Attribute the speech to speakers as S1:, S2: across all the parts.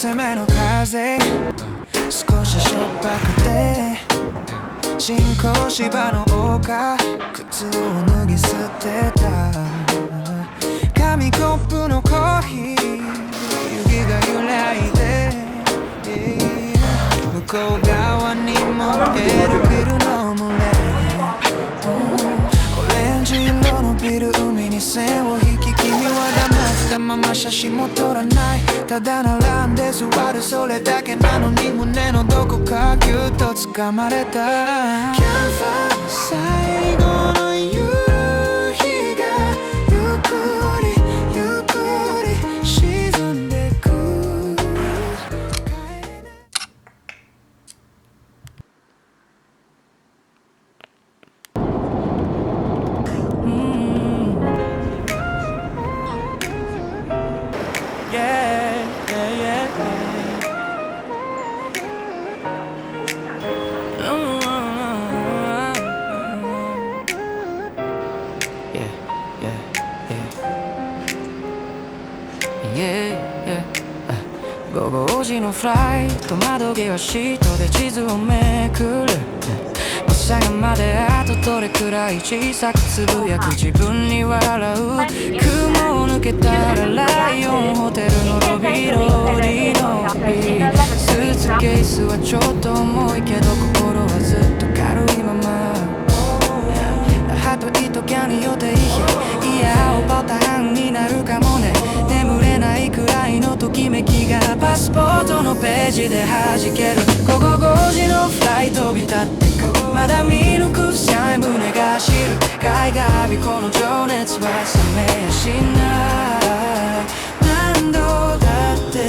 S1: 攻めの風少ししょっぱくて人工芝の丘靴を脱ぎ捨てた紙コップのコーヒー指が揺らいで向こう側にも見えるビルの群れオレンジ色のビル海に線を引き君は黙ったまま写真も撮らないただ並んで座るそれだけなのに胸のどこかギュッと掴まれた Can't find 最後の夕日がゆっくりゆっくり沈んでく午後5時のフライト窓際シートで地図をめくる朝霞まであとどれくらい小さくつぶやく自分に笑う雲を抜けたらライオンホテルのロビー通りのスーツケースはちょっと重いけど心はずっと軽いままハート一ギャに予定日いや青ボタンになるかもね眠れないくらいのときめきがパスポートのページで弾ける午後5時のフライト飛び立ってくまだ見抜くさえ胸が走る海が浴びこの情熱は冷めやしない何度だって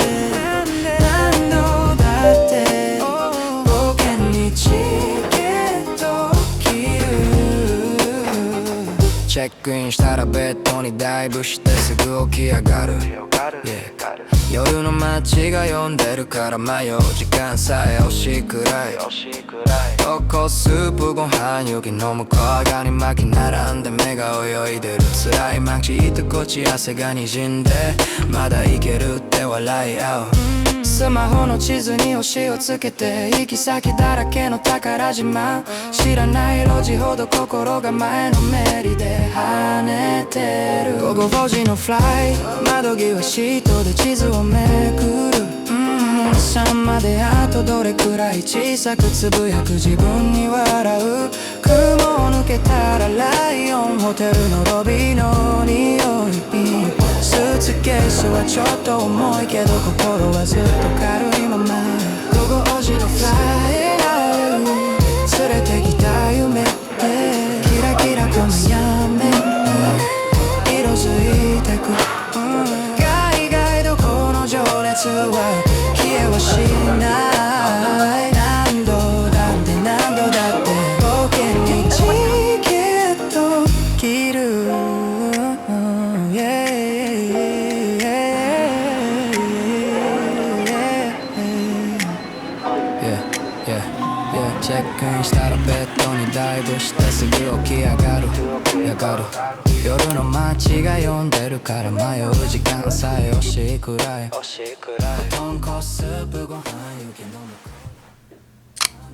S1: 何度だって冒険にチケット切るチェックインしたらベッドにダイブしてすぐ起き上がる、yeah夜の街が呼んでるから迷う時間さえ惜しいくらいおこスープご飯雪の向こう側に巻き並んで目が泳いでる辛い街一こち汗が滲んでまだいけるって笑い合うスマホの地図に星をつけて行き先だらけの宝島知らない路地ほど心が前のめりで跳ねてる午後5時のフライ窓際シートで地図をめくる朝まであとどれくらい小さくつぶやく自分に笑う雲を抜けたらライオンホテルのロビーの匂いスーツケースはちょっと重いけど心はずっと軽いまま午後5時のフライ連れてきた夢キラキラこのやめ色づいてく海外どこの情熱は消えはしない何度だって何度だって冒険にチケット切るチェックインしたらベッドにダイブしてすぐ起き上がる夜の街が呼んでるから迷う時間さえ惜しいくらい豚骨スープご飯雪の向こ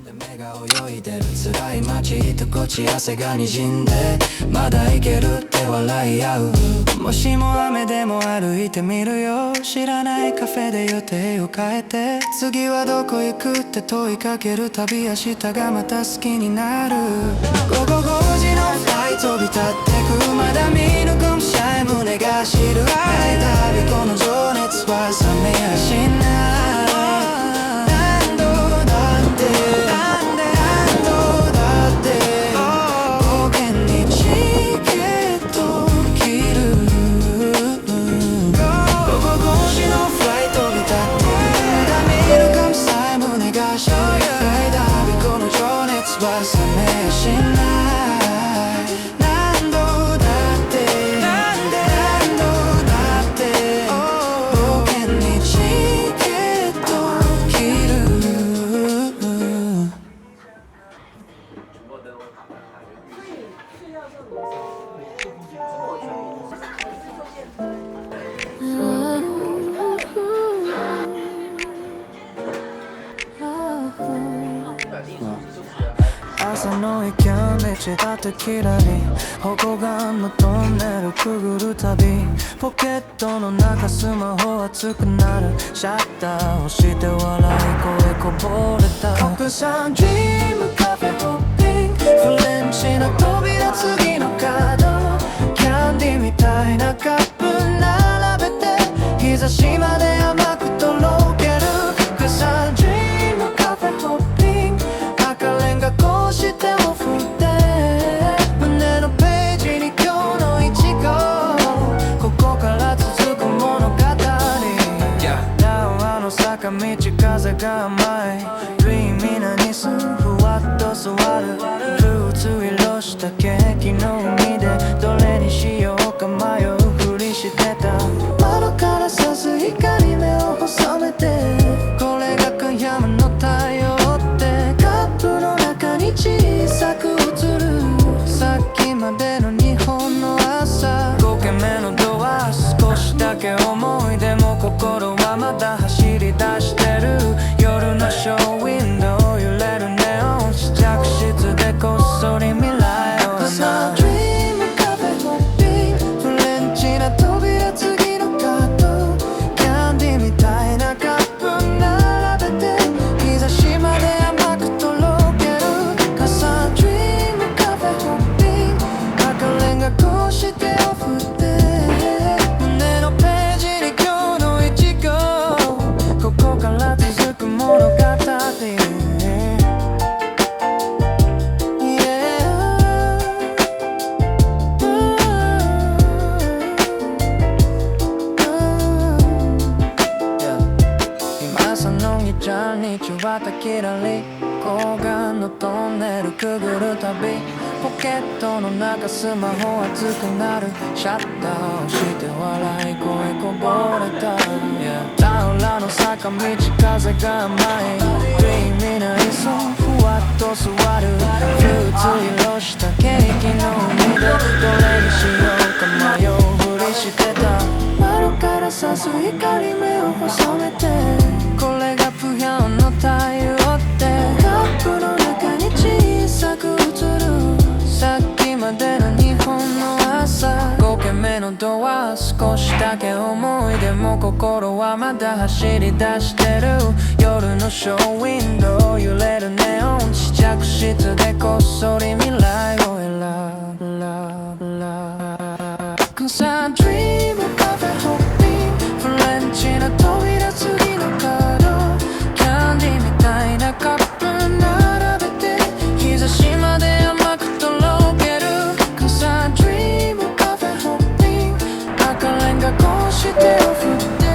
S1: うで目が泳いでる辛い街一こち汗が滲んでまだいけるって笑い合うもしも雨でも歩いてみるよ知らないカフェで予定を変えて次はどこ行くって問いかけるたび明日がまた好きになる午後5時のフライ飛び立ってくまだ見抜くさえ胸が走る間旅この情熱は冷めやしない何度だって何度だって冒険にチケット切る午後5時のフライ飛び立ってまだ見抜くさえ胸が走る間旅この情熱は冷めやしない何度だって何度だって冒険にチケット切る朝の行き道立てきらり保護岸のトンネルくぐるたびポケットの中スマホ熱くなるシャッター押して笑い声こぼれた国産ドリームカフェホッピングフレンチの扉次の角キャンディーみたいなカップ並べて日差しまで甘くとろける国産ドリームカフェホッピング赤レンガこうしてお振って胸のページに今日のイチゴここから続く物語縄の坂道風が甘いドリーミーなニスふわっと座るフルーツ色したケーキの海でどれにしようか迷うふりしてた窓から差す光に目を細めてこれが今夜の太陽ってカップの中に小さく映るさっきまでの日本の朝5軒目のドア少しだけ重いでも心はまだ走り出してる夜のショーウィンドウ揺れるネオン試着室でこっそり未来をさドリームカフェホッピングフレンチな扉次のカットキャンディーみたいなカップ並べて日差しまで甘くとろける傘ドリームカフェホッピング赤レンガこうしてお振って胸のページに今日のイチゴここから続く物語ちゃんにちわたきらり高岸のトンネルくぐるたびポケットの中スマホ熱くなるシャッターをして笑い声こぼれた田浦の坂道風が甘いドリーミーな椅子ふわっと座るフルーツ色したケーキの海でどれにしようか迷うふりしてた窓から差す光目を細めてこれが不要の太陽ってカップの中に小さく映るさっきまでの日本の朝5軒目のドア少しだけ重いでも心はまだ走り出してる夜のショーウィンドウ揺れるネオン試着室でこっそり未来を選ぶCause I dream of cafe hopping フレンチな扉次の角キャンディーみたいなカップ並べて日差しまで甘くとろける Cause I dream of cafe hopping 赤レンガこうしてお振って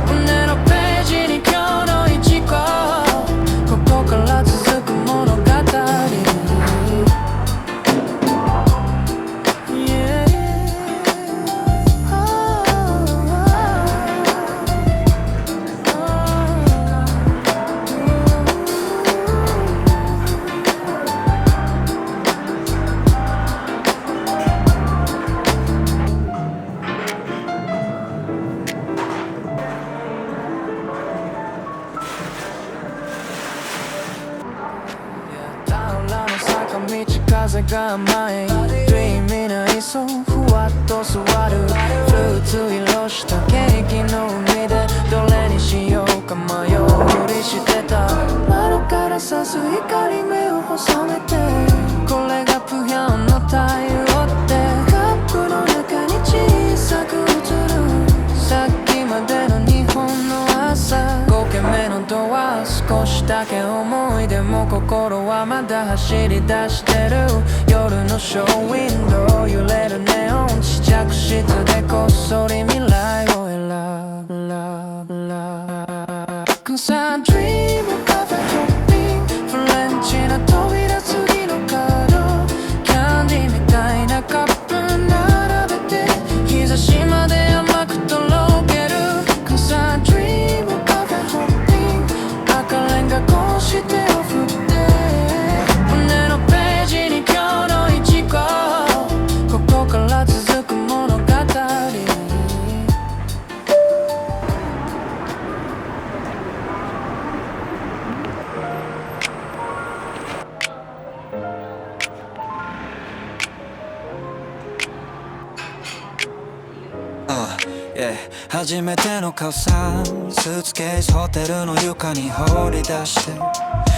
S1: 胸のページに今日のイチゴここから続く物語風が甘いドリーミーな椅子ふわっと座るフルーツ色したケーキの海でどれにしようか迷うふりしてた窓から差す光目を細めてこれが不要の太陽ってカップの中に小さく映るさっきまでの日本の朝5軒目のドア少しだけ重いでも心はまだ走り出してる夜のショーウィンドウ揺れるネオン試着室でこっそり未来を選ぶ Cause I dream of cafe hopping フレンチな扉次の角キャンディーみたいなカップ並べて日差しまで甘くとろける Cause I dream of cafe hopping 赤レンガこうしてお振って胸のページに今日のイチゴここから続く物語 Yeah、 初めての顔さんスーツケースホテルの床に放り出して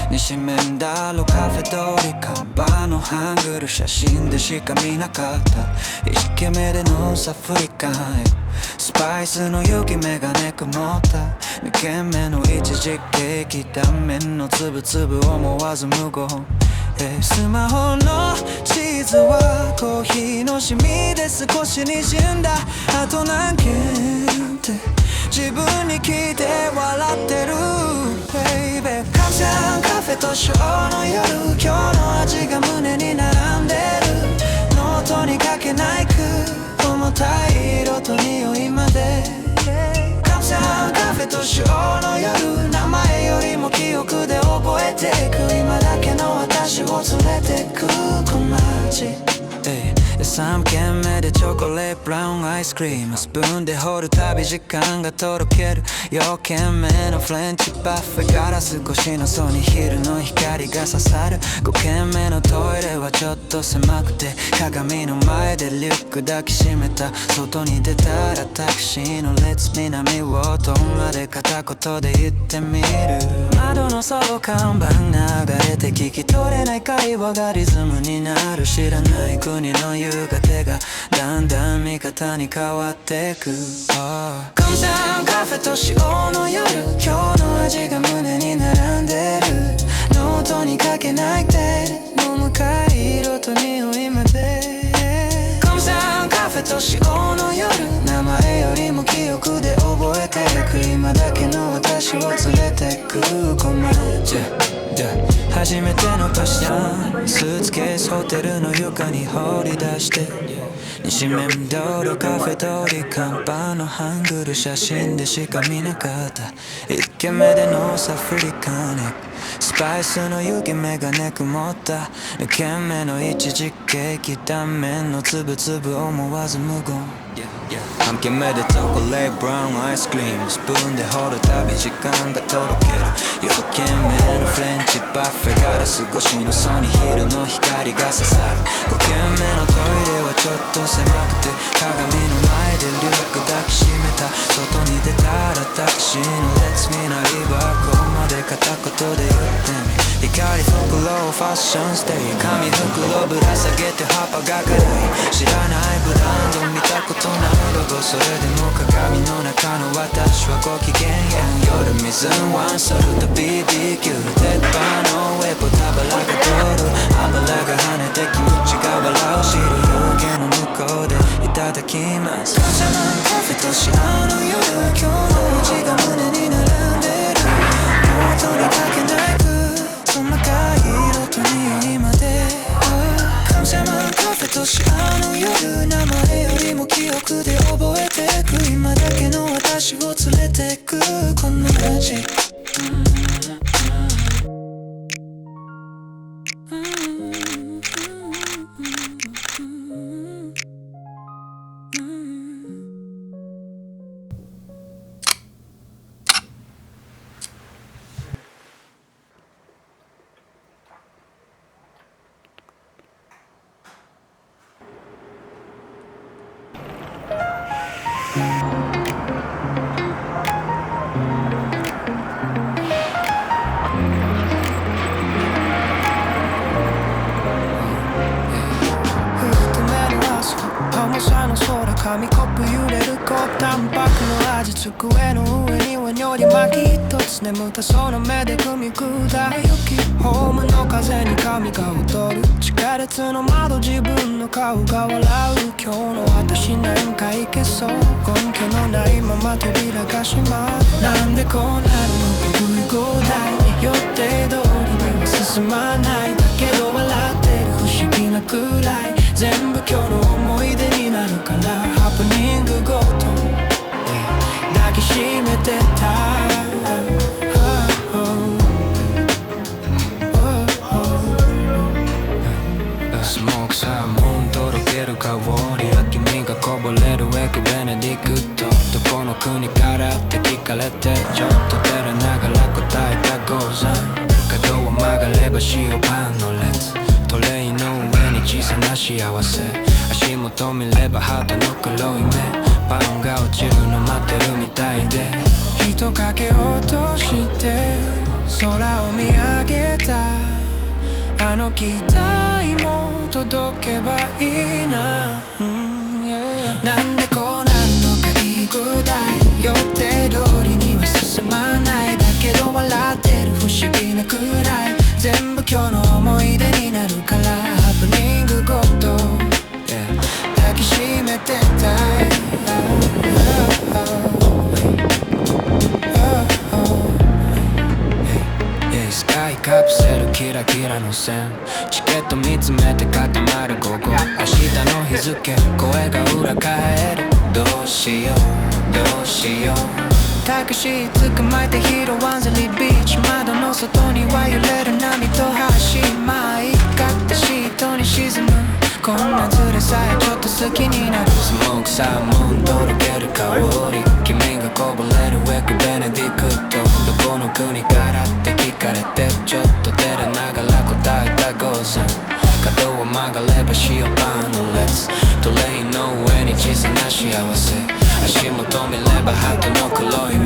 S1: 西面だろカフェ通り看板のハングル写真でしか見なかった一軒目でノースアフリカンへスパイスの雪メガネ曇った二軒目の一時ケーキ断面のつぶつぶ思わず無言スマホの地図はコーヒーのシミで少し滲んだあと何件って自分に聞いて笑ってる Baby カちゃんカフェとショーの夜今日の味が胸に並んでるノートに書けない句重たい色と匂いまでカちゃんカフェとショーの夜名前よりも記憶で覚えてく今だけの私を連れてくこの街3軒目でチョコレートブラウンアイスクリームスプーンで掘るたび時間がとろける4軒目のフレンチバッフェガラス越しのソニーヒルの光が刺さる5軒目のトイレはちょっと狭くて鏡の前でリュック抱きしめた外に出たらタクシーの列南ウォートンまで片言で言ってみる窓の外看板流れて聞き取れない会話がリズムになる知らない国の夕方がだんだん味方に変わってくカムサンカフェと塩の夜今日の味が胸に並んでるノートに書けないで飲深い色と匂いまでカムサンカフェと塩の夜名前よりも記憶で覚えてく今だけの私を連れてくこの街初めてのパッションスーツケースホテルの床に放り出して西面道路カフェ通り看板のハングル写真でしか見なかった一軒目でノースアフリカンスパイスの雪メガネ曇った二軒目の一時ケーキ断面のつぶつぶ思わず無言3軒目でチョコレートブラウンアイスクリームスプーンで掘るたび時間がとろける4軒目のフレンチバッフェガラス越しのソニーヒルの光が刺さる5軒目のトイレはちょっと狭くて鏡の前でリュック抱きしめた外に出たらタクシーの列見ないバーコーまで片言で言ってみ光袋ファッションステイ紙袋ぶら下げて葉っぱが軽い知らないブランド見たことないロゴそれでも鏡の中の私はご機嫌や夜水ワンソルと BBQ の鉄板の上豚バラが通る油が跳ねて気持ちが笑う知る湯気の向こうでいただきますカシャマンカフェとシアの夜今日の味が胸に並んでるノートに書けない句細かい色と匂いまでカシャマンカフェとシアの夜名前よりも記憶で覚えてく今だけの私を連れてくこの街紙コップ揺れる高タンパクの味机の上には匂り巻き一つ眠ったその目で組み砕い雪ホームの風に髪が踊る地下鉄の窓自分の顔が笑う今日の私なんかいけそう根拠のないまま扉が閉まるなんでこうなるのか不具合に予定通りには進まないだけど笑ってる不思議なくらい全部今日の思い出になるからハプニングごと抱きしめてたスモークサーモンとろける香り焼き身がこぼれるエクベネディクトどこの国からって聞かれてちょっと照れながら答えたゴーザン角を曲がれば塩パンの列トレイの上に小さな幸せ足元見ればハートの黒い目パンが落ちるの待ってるみたいで人影落として空を見上げたあの期待も届けばいいな、なんでこうなんのかいいぐらい予定通りには進まないだけど笑ってる不思議なくらい全部今日の思い出になるからハプニングごと、抱きしめてたいスカイカプセルキラキラの線チケット見つめて固まる午後明日の日付声が裏返るどうしようどうしようタクシー捕まえて拾わんぜリビーチ窓の外には揺れる波と橋まあいっかってシートに沈むこんなズレさえちょっと好きになるスモークサーモンとろける香り君がこぼれるウェックベネディクトどこの国からって聞かれてちょっと照れながら答えたゴーさん角を曲がれば塩パンの列トレインの上に小さな幸せ足元見ればハートの黒い目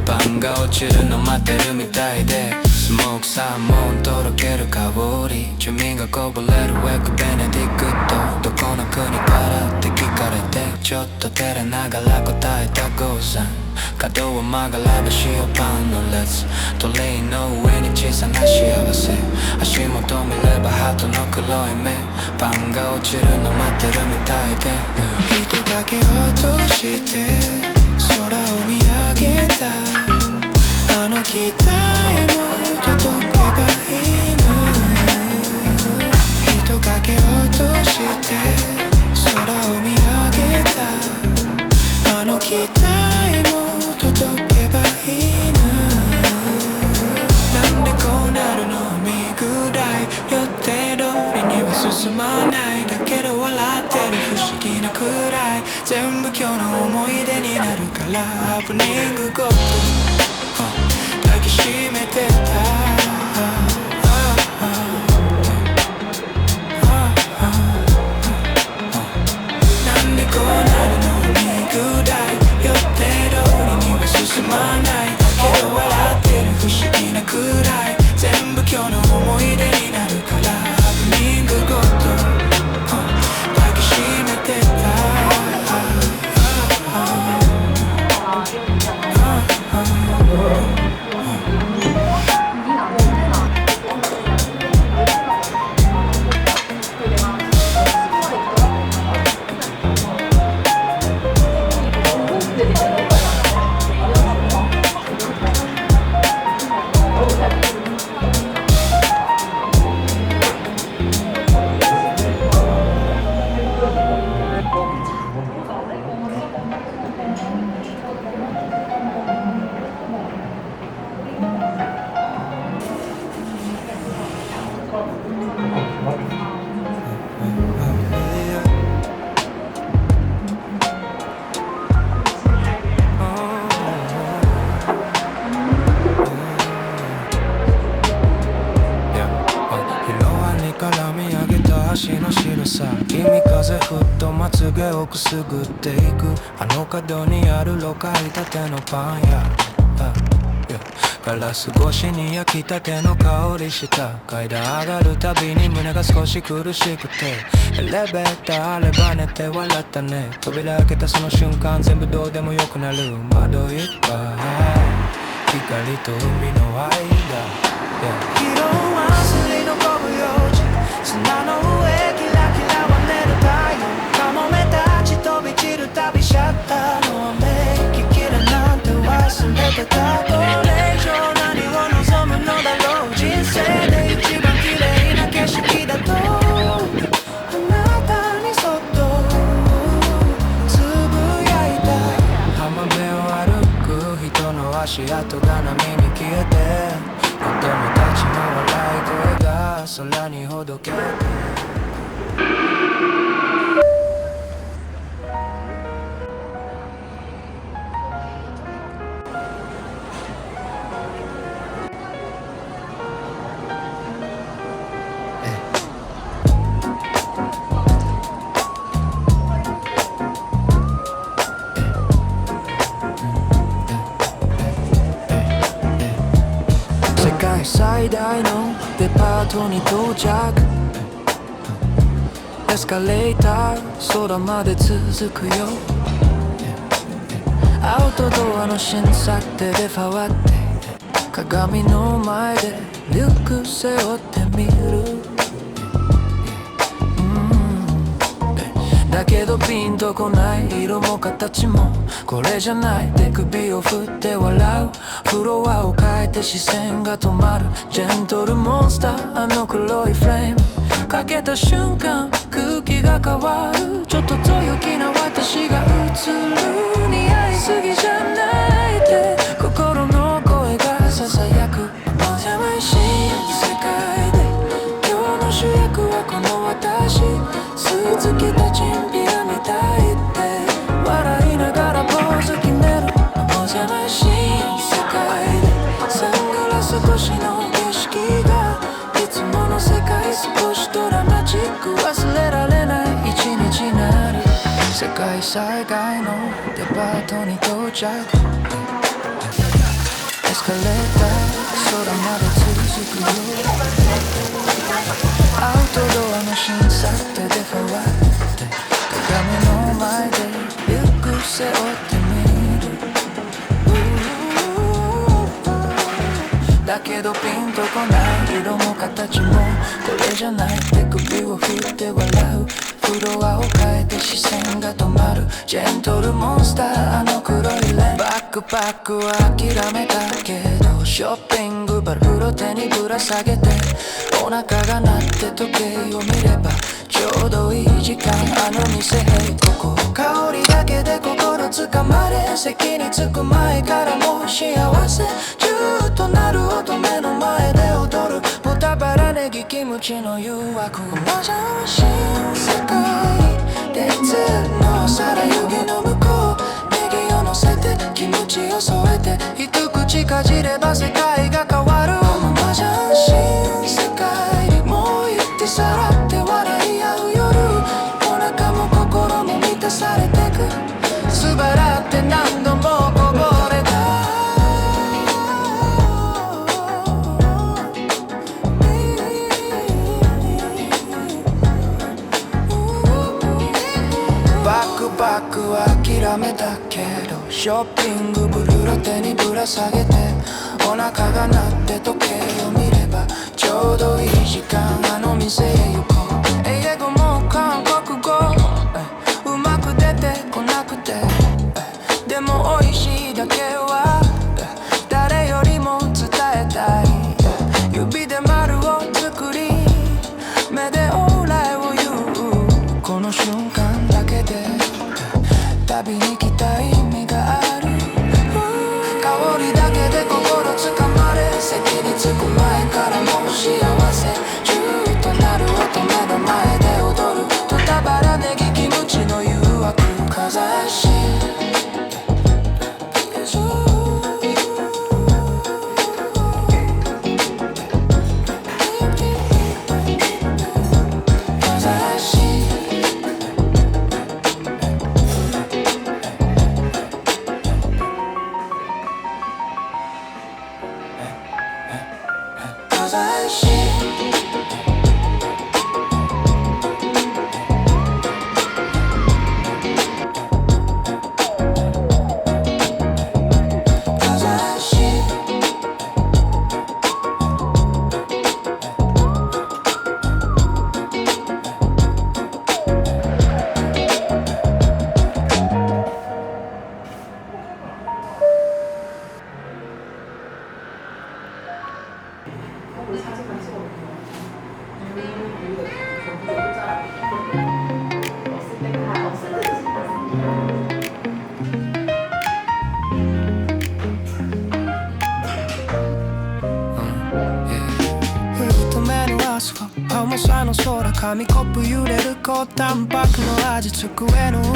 S1: パンが落ちるの待ってるみたいでスモークサーモンとろける香り住民がこぼれるウェックベネディクトどこの国からって聞かれてちょっと照れながら答えたゴーさん角を曲がれば塩パンの列トレインの上に小さな幸せ足元見ればハートの黒い目パンが落ちるの待ってるみたいで人だけ落として空を見上げたあの期待も届けばいいの人影落として空を見上げたあの期待も届けばいいななんでこうなるの見ぐらい予定通りには進まないだけど笑ってる不思議なくらい全部今日の思い出になるからハプニングごと抱きしめてたなんでこうなるの見ぐらい予定通りには進まないだけど笑ってる不思議なくらい全部今日の思い出になるからハプニングごと抱きしめてたくすぐっていくあの角にあるろ過いたてのパン屋ガラス越しに焼きたての香りした階段上がるたびに胸が少し苦しくてエレベーターあれば寝て笑ったね扉開けたその瞬間全部どうでもよくなる窓いっぱい光と海の間、色忘れのこぶようじ砂の上キラキラは寝る太陽カモメたち飛び散るたびシャッターの雨聞きれなんて忘れてたこれ以上何を望むのだろう人生で一番綺麗な景色だとあなたにそっとつぶやいた浜辺を歩く人の足跡が波に消えて子供たちの笑い声が空にほどけてトに到着。エスカレーター空まで続くよ。アウトドアの新作手で触って、鏡の前でリュック背負ってみる。だけどピンとこない色も形もこれじゃない。手首を振って笑う。フロアを変えて視線が止まる。ジェントルモンスターあの黒いフレームかけた瞬間空気が変わる。ちょっとと陽気な私が映る。似合いすぎじゃないって心の声がささやく。お邪魔し世界で今日の主役はこの私。スーツ着たチンピラみたいって笑いながらポーズ決める。お邪魔し世界でサングラス越しの景色がいつもの世界少しドラマチック。忘れられない一日になる。世界最大のデパートに到着。エスカレーター空まで続くよ。アウトドアの新作手で触って鏡の前でリュック背負ってみる。だけどピンとこない色も形もこれじゃない。手首を振って笑う。フロアを変えて視線が止まる。ジェントルモンスターあの黒いレンバックパックは諦めたけどショッピングバルを手にぶら下げてお腹が鳴って時計を見ればちょうどいい時間。あの店へここ香りだけで心つかまれ席に着く前からもう幸せ。ジューッとなる音目の前で踊る。豚バラネギキムチの誘惑。お邪魔し世界でいつの皿指の向こうネギを乗せてキムチを添えて一口かじれば世界が変わる。お邪魔し世界もう言ってさらって笑い合う夜。お腹も心も満たされてく。素払って何度もこぼれた。バックパックは諦めたけどショッピングブルーロ手にぶら下げてお腹が鳴って時計を見ればちょうどいい時間。あの店へ行こう。英語も韓国語うまく出てこなくてでも美味しいだけは誰よりも伝えたい。指で丸を作り目でオーライを言う。この瞬間だけで旅に来た意味がある。香りだけで心つかまれ席に着く前からもう幸せ。ジューッとなる音目の前で踊る。豚バラネギキムチの誘惑。かざし重さの空紙コップ揺れる高タンパクの味机の上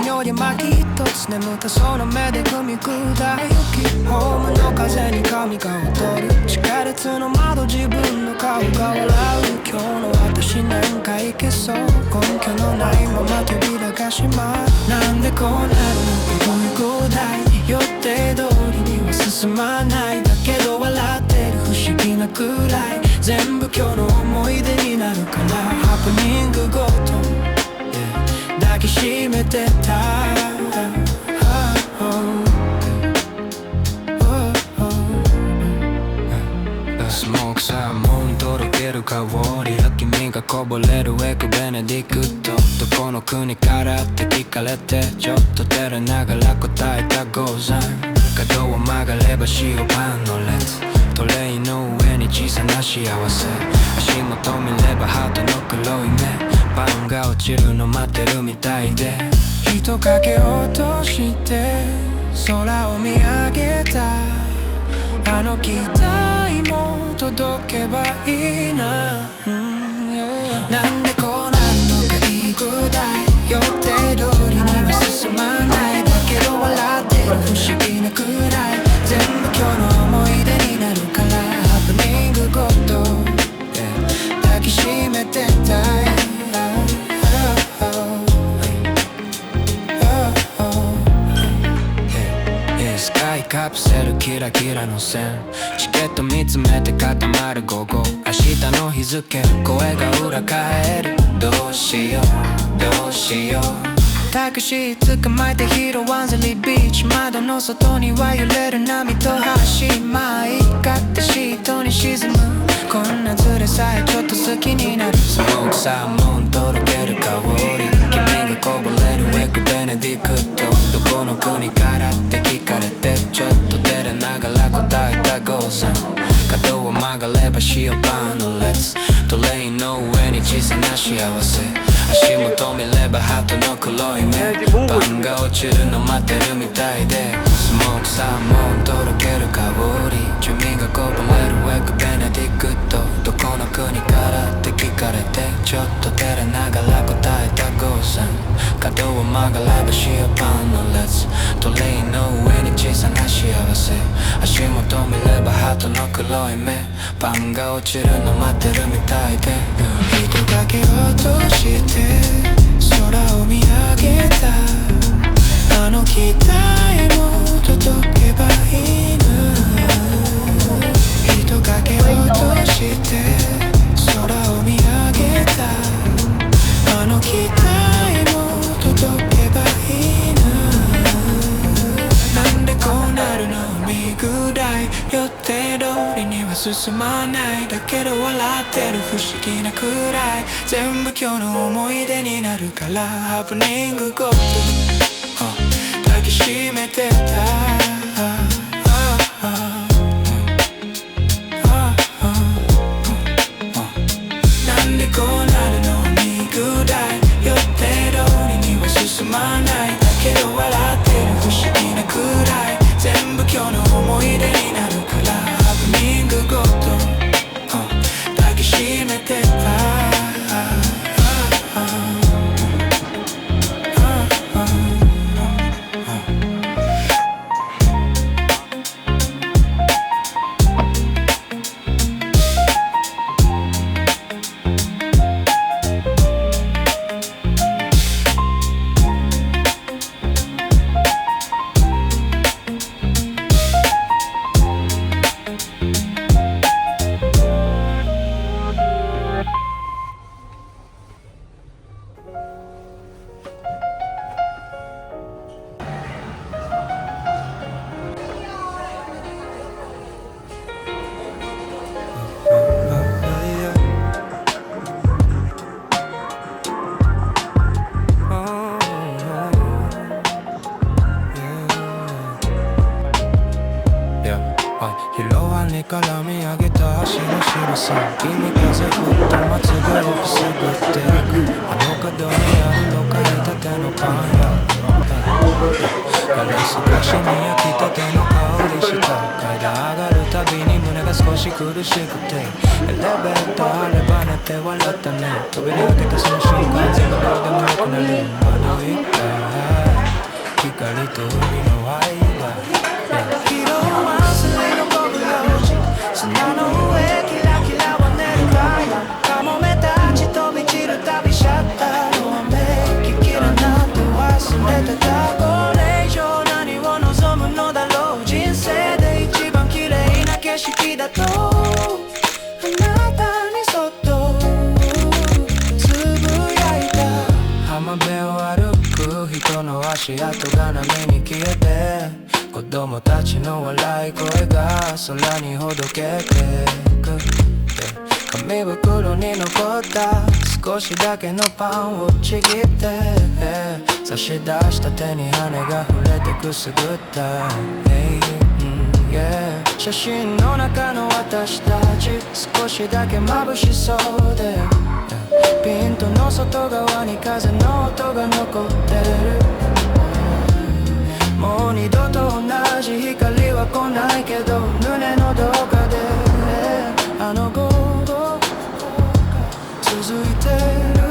S1: には匂い巻き一つ眠たそうな目で踏み砕い雪ホームの風に髪が踊る地下鉄の窓自分の顔が笑う今日の私なんかいけそう根拠のないまま扉が閉まるなんでこうなるの踏み台予定通りには進まないだけど笑ってる不思議なくらい全部今日の思い出になるからハプニングごと、yeah、抱きしめてたスモークサーモンとろける香りや君がこぼれるエクベネディクトどこの国からって聞かれてちょっと照れながら答えたゴーザン角を曲がれば塩パンの列トレイの上に小さな幸せ足元見ればハートの黒い目パンが落ちるの待ってるみたいで人影落として空を見上げたあの期待も届けばいいな、なんでこうなるのかいいぐらい予定通りには進まないだけど笑ってる不思議なくらい全部今日の思い出になるからハプニングごと、yeah、抱きしめてたいスカイカプセルキラキラの線チケット見つめて固まる午後明日の日付声が裏返るどうしようどうしようタクシー捕まえて拾わんぜリビーチ窓の外には揺れる波と橋舞い勝手シートに沈むこんなズレさえちょっと好きになるスモークサーモンとろける香り君がこぼれるエクベネディクトどこの国からって聞かれてちょっと照れながら答えたゴーさん角を曲がれば塩パンの列トレインの上に小さな幸せ足元見ればハートの黒い目パンが落ちるの待ってるみたいでスモークサーモンとろける香り君がこぼれるエクベネディクトどこの国からって聞かれてちょっと照れながら答えたゴーさん角を曲がれば塩パンの列トレインの上に小さな幸せ足元見ればハートの黒い目パンが落ちるの待ってるみたいで人影落として空を見上げたあの期待も届けばいいな人影落として空を見上げたあの期待も届けばいいななんでこうなるのみぐらい予定通りには進まないだけど笑ってる不思議なくらい全部今日の思い出になるからハプニングごと、抱きしめてたなんでこうなるのにぐらい予定通りには進まないだけど笑ってる不思議なくらい全部今日の思い出になるからハプニングごと、抱きしめてたから見上げた橋の白さ君風吹ったまつげをくすぐっていくあの角にあるの買いたてのパン屋ガラス越しに焼きたての香りした階段上がるたびに胸が少し苦しくてエレベーターあれば寝て笑ったね扉開けたその瞬間全部どうでもよくなる窓一回光と海の間色を忘れの僕が砂の上キラキラは寝るかいカモメたち飛び散るたびシャッターの雨聞きだなんて忘れてたこれ以上何を望むのだろう人生で一番綺麗な景色だとあなた足跡が波に消えて子供たちの笑い声が空にほどけてく紙袋に残った少しだけのパンをちぎって差し出した手に羽が触れてくすぐった、写真の中の私たち少しだけ眩しそうでピントの外側に風の音が残ってるもう二度と同じ光は来ないけど胸のどこかであの午後続いてる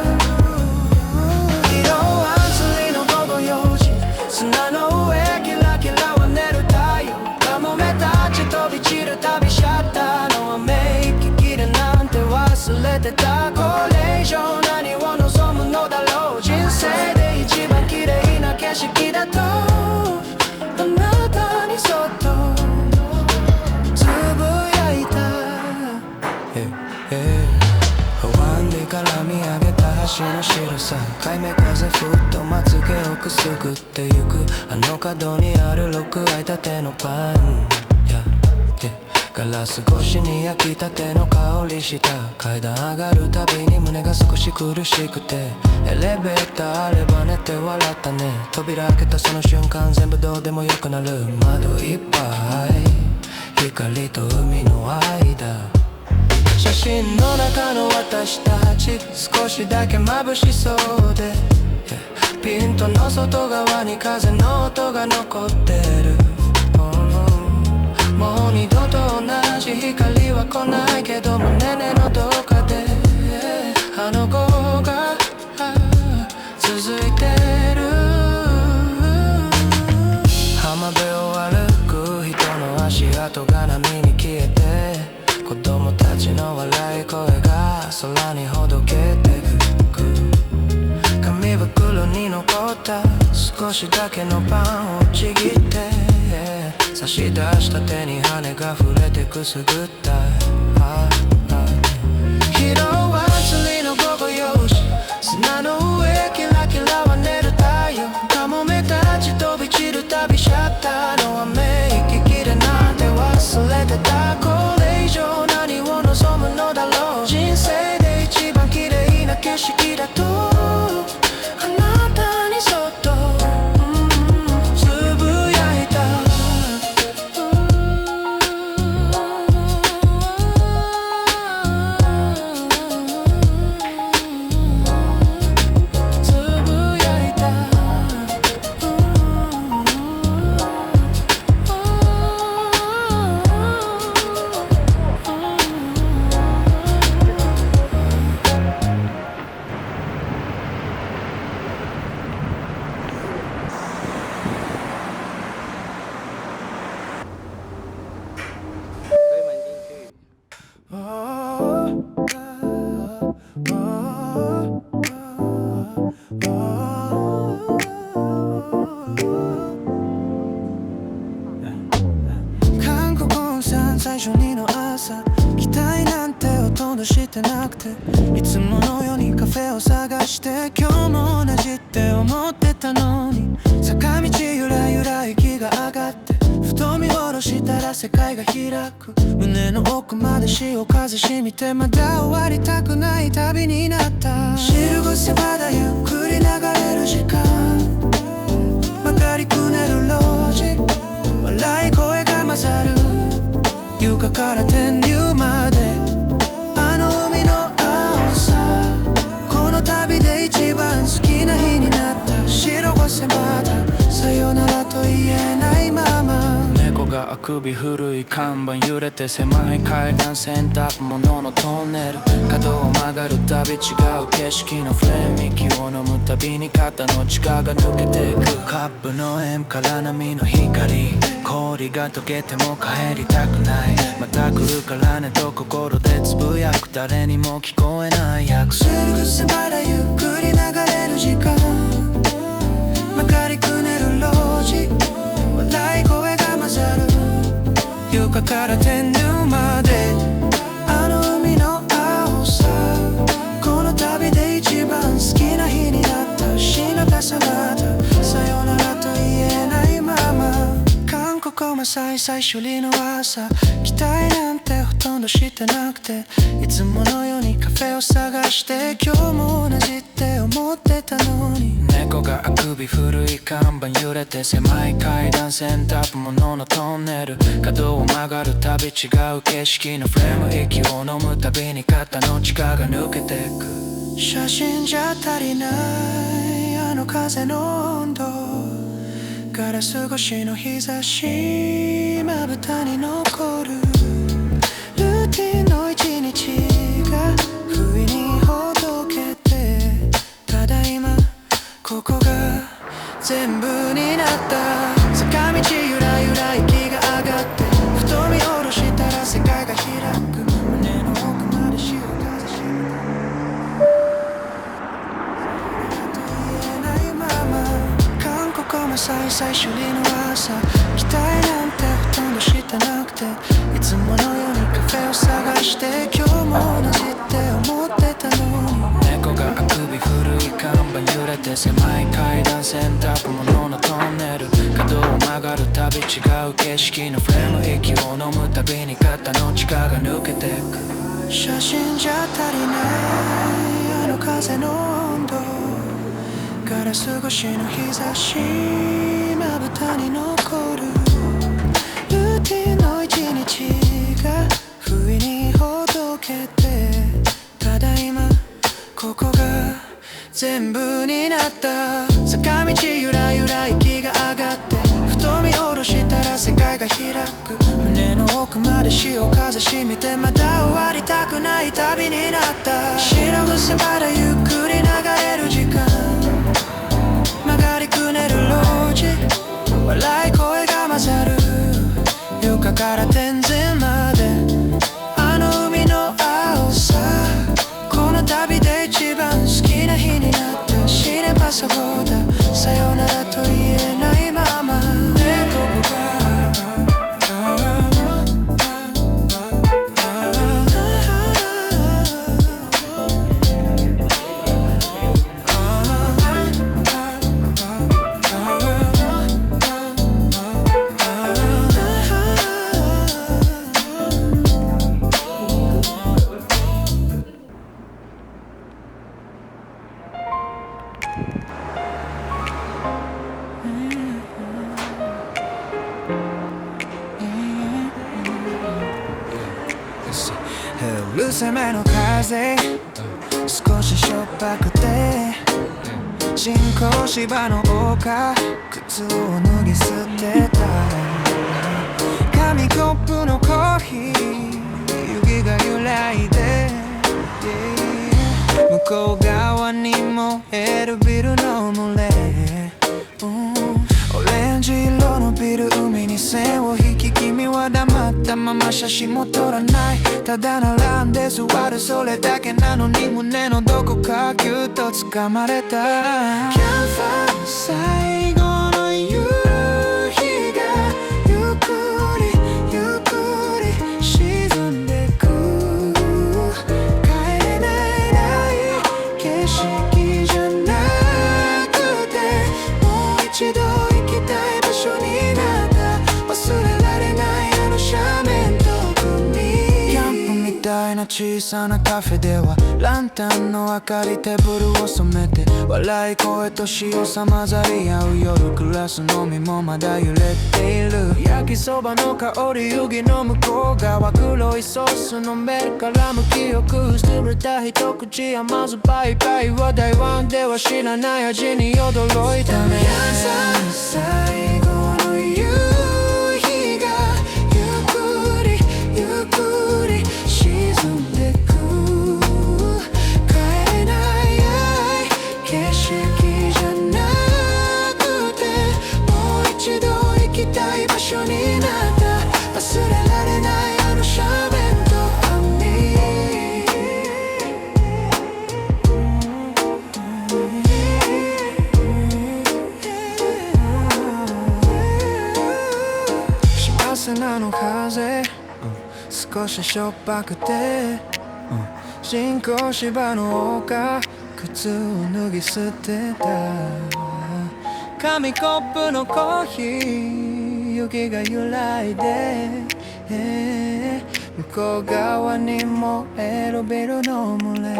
S1: 色は釣りの午後4時砂の上キラキラは寝る太陽カモメたち飛び散る旅シャッターの雨息切れなんて忘れてたこれ以上何を望むのだろう人生で一番綺麗な景色だとあなたにそっとつぶやいた不安でから見上げた橋の白さ海面風ふっとまつげをくすぐってゆくあの角にある6開いたてのパンガラス越しに焼きたての香りした階段上がるたびに胸が少し苦しくてエレベーターあれば寝て笑ったね扉開けたその瞬間全部どうでもよくなる窓いっぱい光と海の間写真の中の私たち少しだけ眩しそうでピントの外側に風の音が残ってるもう二度と同じ光は来ないけど胸のどこかであの子が続いてる浜辺を歩く人の足跡が波に消えて子供たちの笑い声が空にほどけてく紙袋に残った少しだけのパンをちぎって差し出した手に羽が触れてくすぐった色は釣りの午後4時砂の上キラキラは寝る太陽カモメたち飛び散る旅シャッターの雨息切れなんて忘れてたこれ以上何を望むのだろう人生で一番綺麗な景色だとあなたにそっとつぶやいた最初にの朝期待なんてほとんどしてなくていつものようにカフェを探して今日も同じって思ってたのに坂道ゆらゆら息が上がってふと見下ろしたら世界が開く胸の奥まで潮風しみてまだ終わりたくない旅になった汁癖まだゆっくり流れる時間曲がりくねる路地笑い声が混ざる床から天竜まであの海の青さこの旅で一番好きな日になった白癖まださよならと言えないまま猫があくび古い看板揺れて狭い海岸線洗濯物のトンネル角を曲がるたび違う景色のフレーム息を飲むたびに肩の力が抜けていくカップの円から波の光氷が溶けても帰りたくないまた来るからねと心でつぶやく誰にも聞こえない約束する癖まだゆっくり流れる時間曲がりくねる路地笑い声が混ざる床から天竜まであの海の青さこの旅で一番好きな日になったしなたさまたさよなら
S2: が最初の朝、期待なんてほとんどしてなくて、いつものようにカフェを探して、今日も同じって思ってたのに、猫があくび、古い看板揺れて、狭い階段、洗濯物のトンネル、角を曲がるたび違う景色のフレーム、息を飲むたびに肩の力が抜けてく。写真じゃ足りないあの風の温度、ガラス越しの日差し、まぶたに残るルーティンの一日が不意にほどけて、ただ今ここが全部になった。坂道ゆらゆら息が上がって、ふと見下ろしたら世界が開く。胸の奥まで潮風しめたと言えないまま、韓国も最初の朝、期待なんてほとんどしてなくて、いつものようにカフェを探して、今日も同じって思ってたのに、猫があくび、古い看板揺れて、狭い階段、洗濯物のトンネル、角を曲がるたび違う景色のフレーム、息を飲むたびに肩の力が抜けてく。写真じゃ足りないあの風の温度、ガラス越しの日差し、まぶたに残るルーティンの一日が不意にほどけて、ただ今ここが全部になった。坂道ゆらゆら息が上がって、ふと見下ろしたら世界が開く。胸の奥まで潮風しみて、また終わりたくない旅になった。白癖まだゆっくり流れる時間、曲がりくねる路地、笑い声が混ざる床から天井まで、あの海の青さ、この旅で一番好きな日になった。死ねばそこだ、さよならと言えないまま、うるせめの風、少ししょっぱくて、人工芝の丘、靴を脱ぎ捨てた。紙コップのコーヒー、湯気が揺らいで、向こう側に燃えるビルの群れ、オレンジ色のビル、海に線を引き、君は黙ったまま写真も撮らない。ただ並んで座る、それだけなのに胸のどこかギュッと掴まれた。キャンファー最後の夕日がゆっくりゆっくり沈んでく。帰れない景色じゃなくて、もう一度行きたい場所になった。忘れられないあの斜面遠くに、キャンプみたいな小さなカフェでは、ランタンの明かりテーブルを染めて、笑い声と塩さ混ざり合う夜、グラスのみもまだ揺れている。焼きそばの香り、湯気の向こう側、黒いソースのメルからむ記憶、すれた一口甘酸っぱいパイは台湾では知らない味に驚いたね。最後の夕日がゆっくりゆっくり沈んでく。帰れない景色じゃなくて、もう一度行きたい場所になった。忘れられないあの斜面と海、幸せなの風、少ししょっぱくて、人工芝の丘、靴を脱ぎ捨てた。紙コップのコーヒー、湯雪が揺らいで、向こう側に燃えるビルの群れ、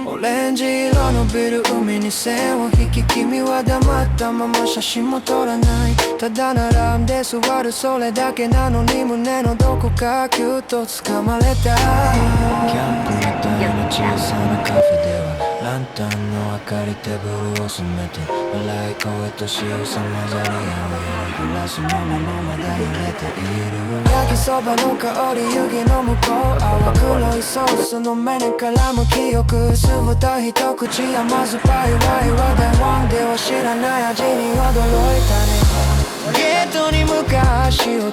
S2: オレンジ色のビル海に線を引き君は黙ったまま写真も撮らない、ただ並んで座るそれだけなのに胸のどこかキュッと掴まれた。キャンプみたいな小さなカフェではランタンの明かりテーブルを染めて笑い声と塩さまざり合うグラスのまままだ揺れている。焼きそばの香り湯気の向こう淡黒いソースの目に絡む記憶、酢豚一口甘酸っぱいワイは台湾では知らない味に驚いたね。ゲートに向かう足音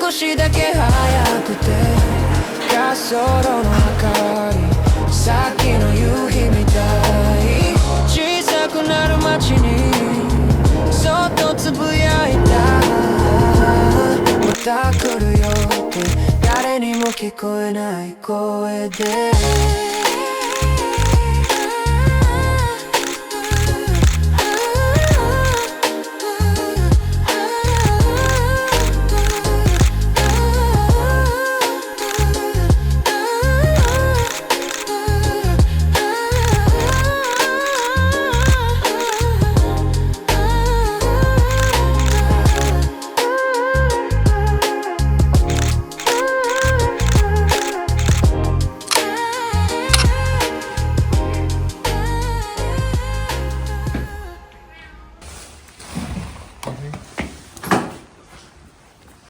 S2: 少しだけ速くて滑走路の明かりさっきの夕日みたい小さくなる街にそっとつぶやいた。また来るよって誰にも聞こえない声で